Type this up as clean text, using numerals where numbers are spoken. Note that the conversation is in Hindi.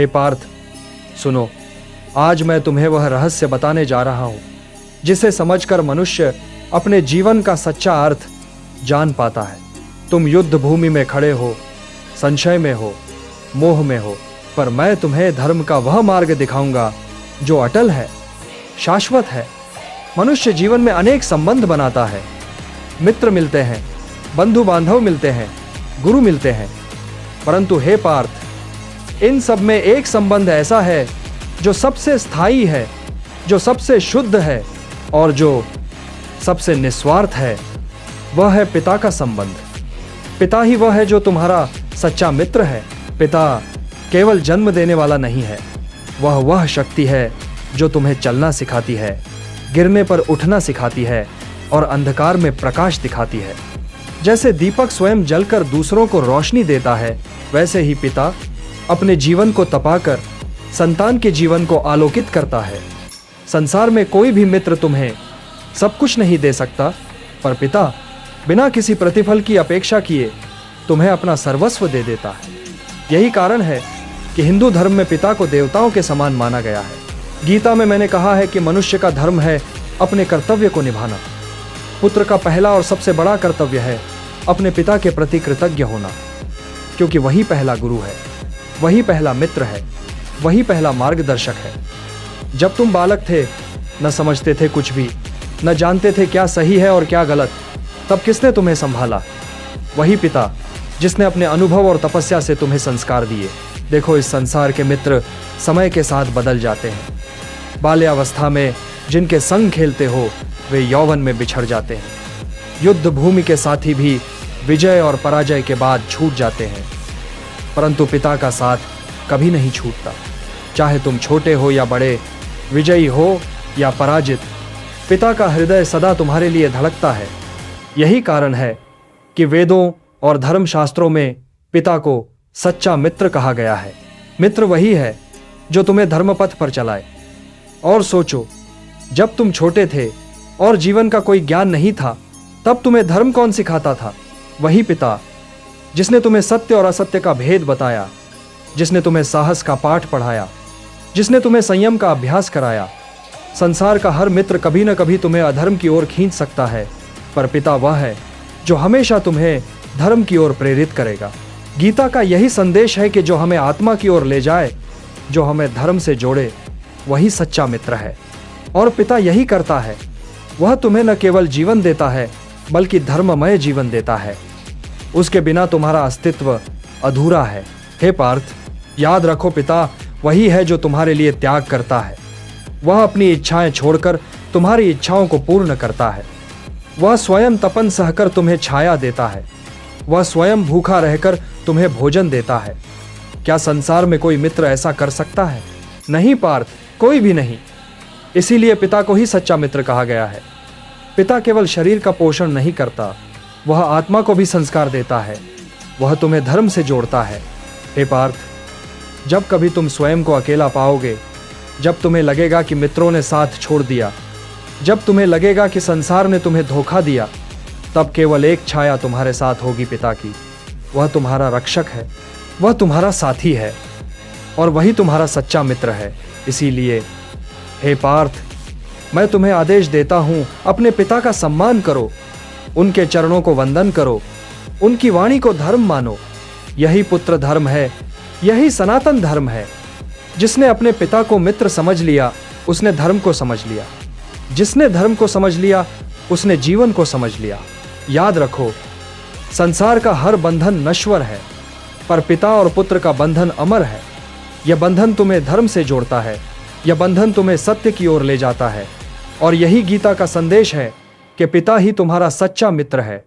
हे पार्थ, सुनो, आज मैं तुम्हें वह रहस्य बताने जा रहा हूं जिसे समझकर मनुष्य अपने जीवन का सच्चा अर्थ जान पाता है। तुम युद्ध भूमि में खड़े हो, संशय में हो, मोह में हो, पर मैं तुम्हें धर्म का वह मार्ग दिखाऊंगा जो अटल है, शाश्वत है। मनुष्य जीवन में अनेक संबंध बनाता है, मित्र मिलते हैं, बंधु बांधव मिलते हैं, गुरु मिलते हैं, परंतु हे पार्थ, इन सब में एक संबंध ऐसा है जो सबसे स्थायी है, जो सबसे शुद्ध है और जो सबसे निस्वार्थ है। वह है पिता का संबंध। पिता ही वह है जो तुम्हारा सच्चा मित्र है। पिता केवल जन्म देने वाला नहीं है, वह शक्ति है जो तुम्हें चलना सिखाती है, गिरने पर उठना सिखाती है और अंधकार में प्रकाश दिखाती है। जैसे दीपक स्वयं जलकर दूसरों को रोशनी देता है, वैसे ही पिता अपने जीवन को तपाकर संतान के जीवन को आलोकित करता है। संसार में कोई भी मित्र तुम्हें सब कुछ नहीं दे सकता, पर पिता बिना किसी प्रतिफल की अपेक्षा किए तुम्हें अपना सर्वस्व दे देता है। यही कारण है कि हिंदू धर्म में पिता को देवताओं के समान माना गया है। गीता में मैंने कहा है कि मनुष्य का धर्म है अपने कर्तव्य को निभाना। पुत्र का पहला और सबसे बड़ा कर्तव्य है अपने पिता के प्रति कृतज्ञ होना, क्योंकि वही पहला गुरु है, वही पहला मित्र है, वही पहला मार्गदर्शक है। जब तुम बालक थे, न समझते थे कुछ भी, न जानते थे क्या सही है और क्या गलत, तब किसने तुम्हें संभाला? वही पिता जिसने अपने अनुभव और तपस्या से तुम्हें संस्कार दिए। देखो, इस संसार के मित्र समय के साथ बदल जाते हैं। बाल्यावस्था में जिनके संग खेलते हो वे यौवन में बिछड़ जाते हैं। युद्ध भूमि के साथी भी विजय और पराजय के बाद छूट जाते हैं, परंतु पिता का साथ कभी नहीं छूटता। चाहे तुम छोटे हो या बड़े, विजयी हो या पराजित, पिता का हृदय सदा तुम्हारे लिए धड़कता है। यही कारण है कि वेदों और धर्मशास्त्रों में पिता को सच्चा मित्र कहा गया है। मित्र वही है जो तुम्हें धर्मपथ पर चलाए। और सोचो, जब तुम छोटे थे और जीवन का कोई ज्ञान नहीं था, तब तुम्हें धर्म कौन सिखाता था? वही पिता जिसने तुम्हें सत्य और असत्य का भेद बताया, जिसने तुम्हें साहस का पाठ पढ़ाया, जिसने तुम्हें संयम का अभ्यास कराया। संसार का हर मित्र कभी न कभी तुम्हें अधर्म की ओर खींच सकता है, पर पिता वह है जो हमेशा तुम्हें धर्म की ओर प्रेरित करेगा। गीता का यही संदेश है कि जो हमें आत्मा की ओर ले जाए, जो हमें धर्म से जोड़े, वही सच्चा मित्र है। और पिता यही करता है, वह तुम्हें न केवल जीवन देता है बल्कि धर्ममय जीवन देता है। उसके बिना तुम्हारा अस्तित्व अधूरा है। हे पार्थ, याद रखो, पिता वही है जो तुम्हारे लिए त्याग करता है। वह अपनी इच्छाएं छोड़कर तुम्हारी इच्छाओं को पूर्ण करता है। वह स्वयं तपन सहकर तुम्हें छाया देता है। वह स्वयं भूखा रहकर तुम्हें भोजन देता है। क्या संसार में कोई मित्र ऐसा कर सकता है? नहीं पार्थ, कोई भी नहीं। इसीलिए पिता को ही सच्चा मित्र कहा गया है। पिता केवल शरीर का पोषण नहीं करता, वह आत्मा को भी संस्कार देता है। वह तुम्हें धर्म से जोड़ता है। हे पार्थ, जब कभी तुम स्वयं को अकेला पाओगे, जब तुम्हें लगेगा कि मित्रों ने साथ छोड़ दिया, जब तुम्हें लगेगा कि संसार ने तुम्हें धोखा दिया, तब केवल एक छाया तुम्हारे साथ होगी, पिता की। वह तुम्हारा रक्षक है, वह तुम्हारा साथी है और वही तुम्हारा सच्चा मित्र है। इसीलिए हे पार्थ, मैं तुम्हें आदेश देता हूं, अपने पिता का सम्मान करो, उनके चरणों को वंदन करो, उनकी वाणी को धर्म मानो। यही पुत्र धर्म है, यही सनातन धर्म है। जिसने अपने पिता को मित्र समझ लिया, उसने धर्म को समझ लिया। जिसने धर्म को समझ लिया, उसने जीवन को समझ लिया। याद रखो, संसार का हर बंधन नश्वर है, पर पिता और पुत्र का बंधन अमर है। यह बंधन तुम्हें धर्म से जोड़ता है, यह बंधन तुम्हें सत्य की ओर ले जाता है। और यही गीता का संदेश है कि पिता ही तुम्हारा सच्चा मित्र है।